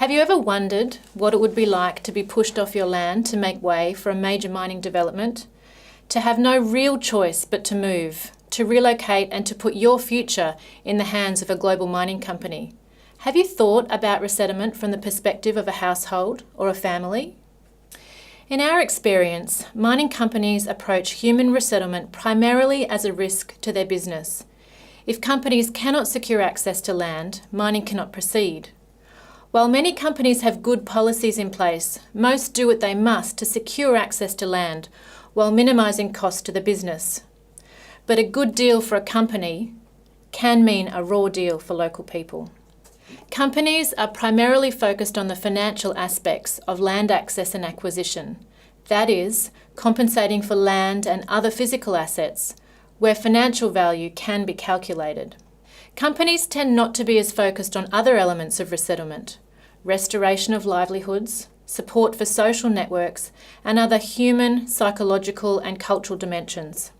Have you ever wondered what it would be like to be pushed off your land to make way for a major mining development? To have no real choice but to move, to relocate and to put your future in the hands of a global mining company? Have you thought about resettlement from the perspective of a household or a family? In our experience, mining companies approach human resettlement primarily as a risk to their business. If companies cannot secure access to land, mining cannot proceed. While many companies have good policies in place, most do what they must to secure access to land while minimising costs to the business. But a good deal for a company can mean a raw deal for local people. Companies are primarily focused on the financial aspects of land access and acquisition, that is, compensating for land and other physical assets, where financial value can be calculated. Companies tend not to be as focused on other elements of resettlement: restoration of livelihoods, support for social networks, and other human, psychological, and cultural dimensions.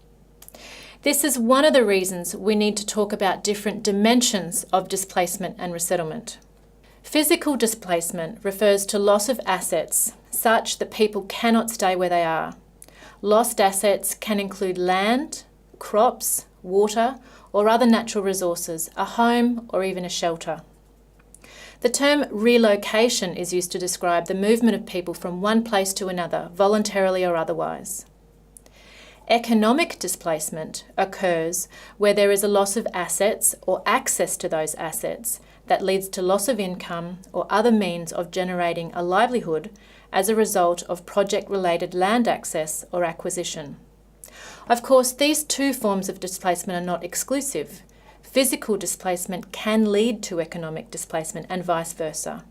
This is one of the reasons we need to talk about different dimensions of displacement and resettlement. Physical displacement refers to loss of assets such that people cannot stay where they are. Lost assets can include land, crops, water, or other natural resources, a home, or even a shelter. The term relocation is used to describe the movement of people from one place to another, voluntarily or otherwise. Economic displacement occurs where there is a loss of assets or access to those assets that leads to loss of income or other means of generating a livelihood as a result of project-related land access or acquisition. Of course, these two forms of displacement are not exclusive. Physical displacement can lead to economic displacement and vice versa.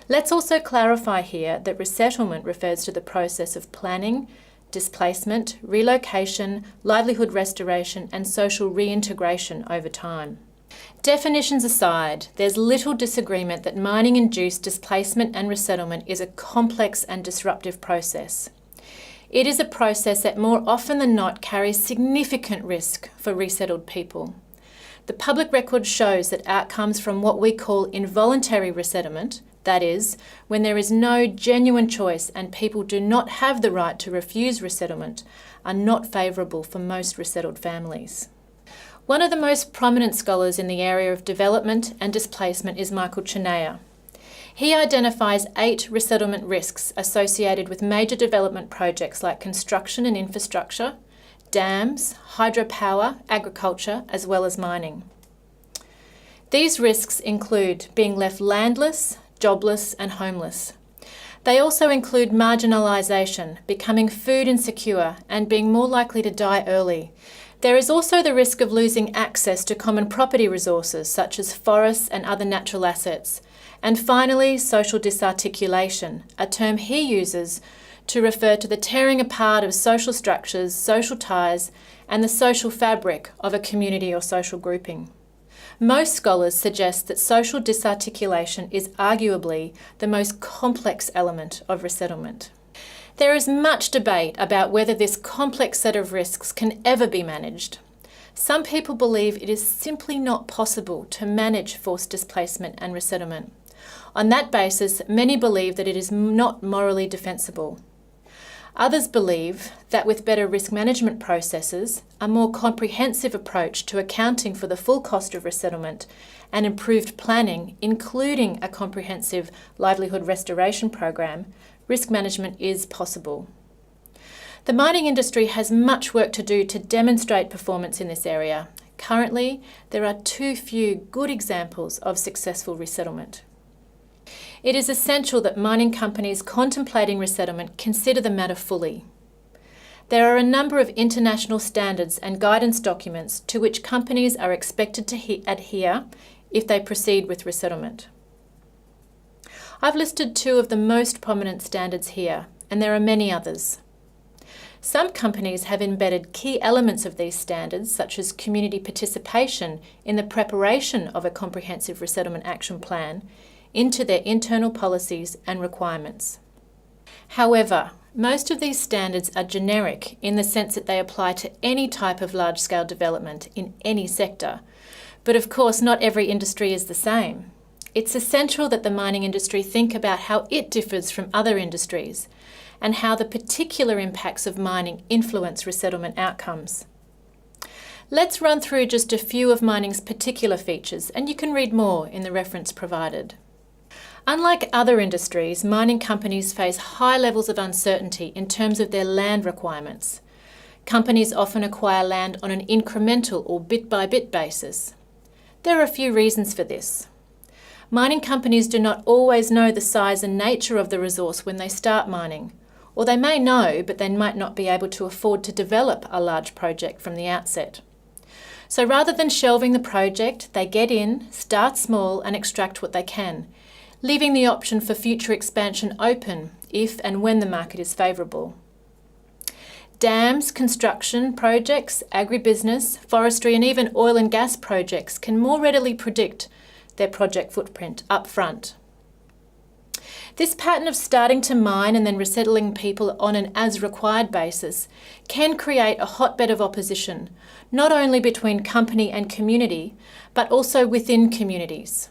Let's also clarify here that resettlement refers to the process of planning, displacement, relocation, livelihood restoration, and social reintegration over time. Definitions aside, there's little disagreement that mining-induced displacement and resettlement is a complex and disruptive process. It is a process that more often than not carries significant risk for resettled people. The public record shows that outcomes from what we call involuntary resettlement, that is, when there is no genuine choice and people do not have the right to refuse resettlement, are not favourable for most resettled families. One of the most prominent scholars in the area of development and displacement is Michael Chinea. He identifies 8 resettlement risks associated with major development projects like construction and infrastructure, dams, hydropower, agriculture, as well as mining. These risks include being left landless, jobless, and homeless. They also include marginalisation, becoming food insecure, and being more likely to die early. There is also the risk of losing access to common property resources such as forests and other natural assets. And finally, social disarticulation, a term he uses to refer to the tearing apart of social structures, social ties, and the social fabric of a community or social grouping. Most scholars suggest that social disarticulation is arguably the most complex element of resettlement. There is much debate about whether this complex set of risks can ever be managed. Some people believe it is simply not possible to manage forced displacement and resettlement. On that basis, many believe that it is not morally defensible. Others believe that with better risk management processes, a more comprehensive approach to accounting for the full cost of resettlement, and improved planning, including a comprehensive livelihood restoration program, risk management is possible. The mining industry has much work to do to demonstrate performance in this area. Currently, there are too few good examples of successful resettlement. It is essential that mining companies contemplating resettlement consider the matter fully. There are a number of international standards and guidance documents to which companies are expected to adhere if they proceed with resettlement. I've listed 2 of the most prominent standards here, and there are many others. Some companies have embedded key elements of these standards, such as community participation in the preparation of a comprehensive resettlement action plan, into their internal policies and requirements. However, most of these standards are generic in the sense that they apply to any type of large-scale development in any sector. But of course, not every industry is the same. it's essential that the mining industry think about how it differs from other industries and how the particular impacts of mining influence resettlement outcomes. Let's run through just a few of mining's particular features, and you can read more in the reference provided. Unlike other industries, mining companies face high levels of uncertainty in terms of their land requirements. Companies often acquire land on an incremental or bit-by-bit basis. There are a few reasons for this. Mining companies do not always know the size and nature of the resource when they start mining, or they may know, but they might not be able to afford to develop a large project from the outset. So rather than shelving the project, they get in, start small and extract what they can, leaving the option for future expansion open if and when the market is favourable. Dams, construction projects, agribusiness, forestry and even oil and gas projects can more readily predict their project footprint up front. This pattern of starting to mine and then resettling people on an as-required basis can create a hotbed of opposition, not only between company and community, but also within communities.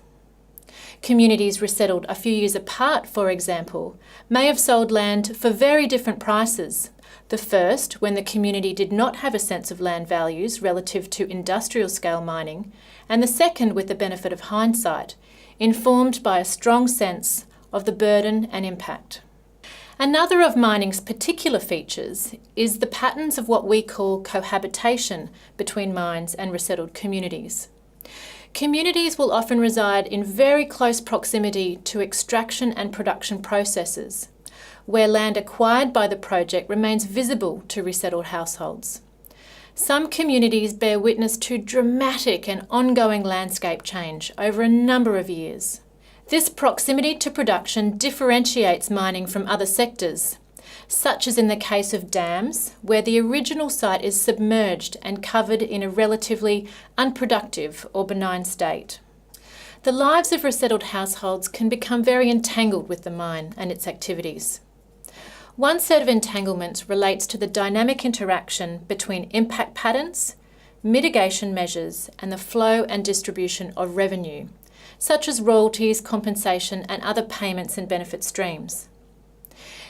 Communities resettled a few years apart, for example, may have sold land for very different prices. The first, when the community did not have a sense of land values relative to industrial scale mining, and the second with the benefit of hindsight, informed by a strong sense of the burden and impact. Another of mining's particular features is the patterns of what we call cohabitation between mines and resettled communities. Communities will often reside in very close proximity to extraction and production processes, where land acquired by the project remains visible to resettled households. Some communities bear witness to dramatic and ongoing landscape change over a number of years. This proximity to production differentiates mining from other sectors, such as in the case of dams, where the original site is submerged and covered in a relatively unproductive or benign state. The lives of resettled households can become very entangled with the mine and its activities. One set of entanglements relates to the dynamic interaction between impact patterns, mitigation measures, and the flow and distribution of revenue, such as royalties, compensation, and other payments and benefit streams.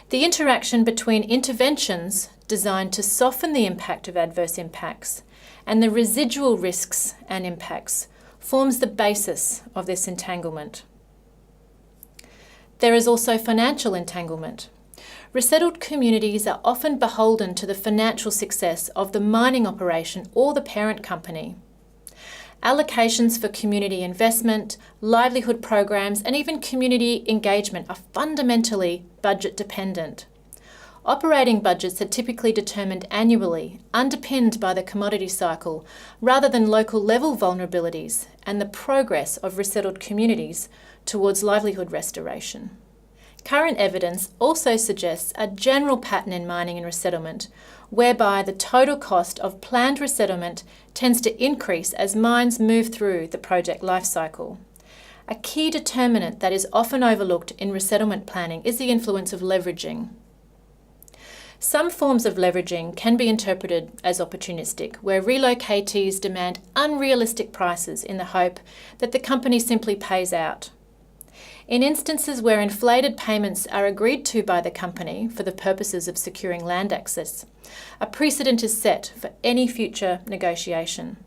The interaction between interventions designed to soften the impact of adverse impacts and the residual risks and impacts forms the basis of this entanglement. There is also financial entanglement. Resettled communities are often beholden to the financial success of the mining operation or the parent company. Allocations for community investment, livelihood programs, and even community engagement are fundamentally budget dependent. Operating budgets are typically determined annually, underpinned by the commodity cycle, rather than local level vulnerabilities and the progress of resettled communities towards livelihood restoration. Current evidence also suggests a general pattern in mining and resettlement, whereby the total cost of planned resettlement tends to increase as mines move through the project lifecycle. A key determinant that is often overlooked in resettlement planning is the influence of leveraging. Some forms of leveraging can be interpreted as opportunistic, where relocatees demand unrealistic prices in the hope that the company simply pays out. In instances where inflated payments are agreed to by the company for the purposes of securing land access, a precedent is set for any future negotiation.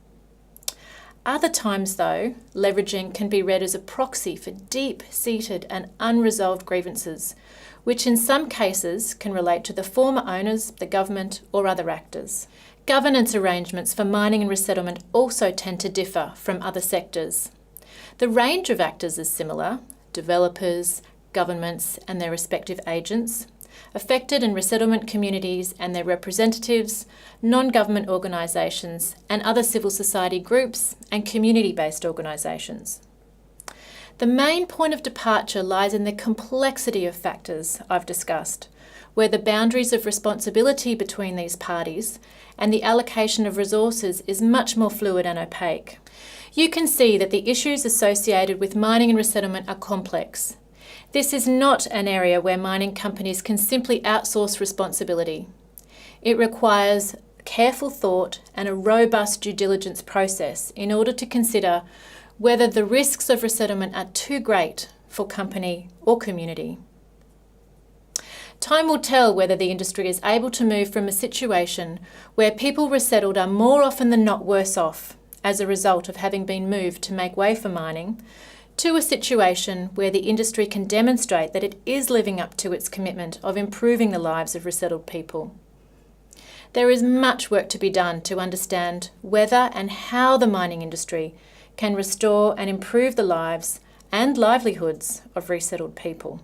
Other times, though, leveraging can be read as a proxy for deep-seated and unresolved grievances, which in some cases can relate to the former owners, the government, or other actors. Governance arrangements for mining and resettlement also tend to differ from other sectors. The range of actors is similar: developers, governments and their respective agents, affected and resettlement communities and their representatives, non-government organisations and other civil society groups and community-based organisations. The main point of departure lies in the complexity of factors I've discussed, where the boundaries of responsibility between these parties and the allocation of resources is much more fluid and opaque. You can see that the issues associated with mining and resettlement are complex. This is not an area where mining companies can simply outsource responsibility. It requires careful thought and a robust due diligence process in order to consider whether the risks of resettlement are too great for company or community. Time will tell whether the industry is able to move from a situation where people resettled are more often than not worse off as a result of having been moved to make way for mining, to a situation where the industry can demonstrate that it is living up to its commitment of improving the lives of resettled people. There is much work to be done to understand whether and how the mining industry can restore and improve the lives and livelihoods of resettled people.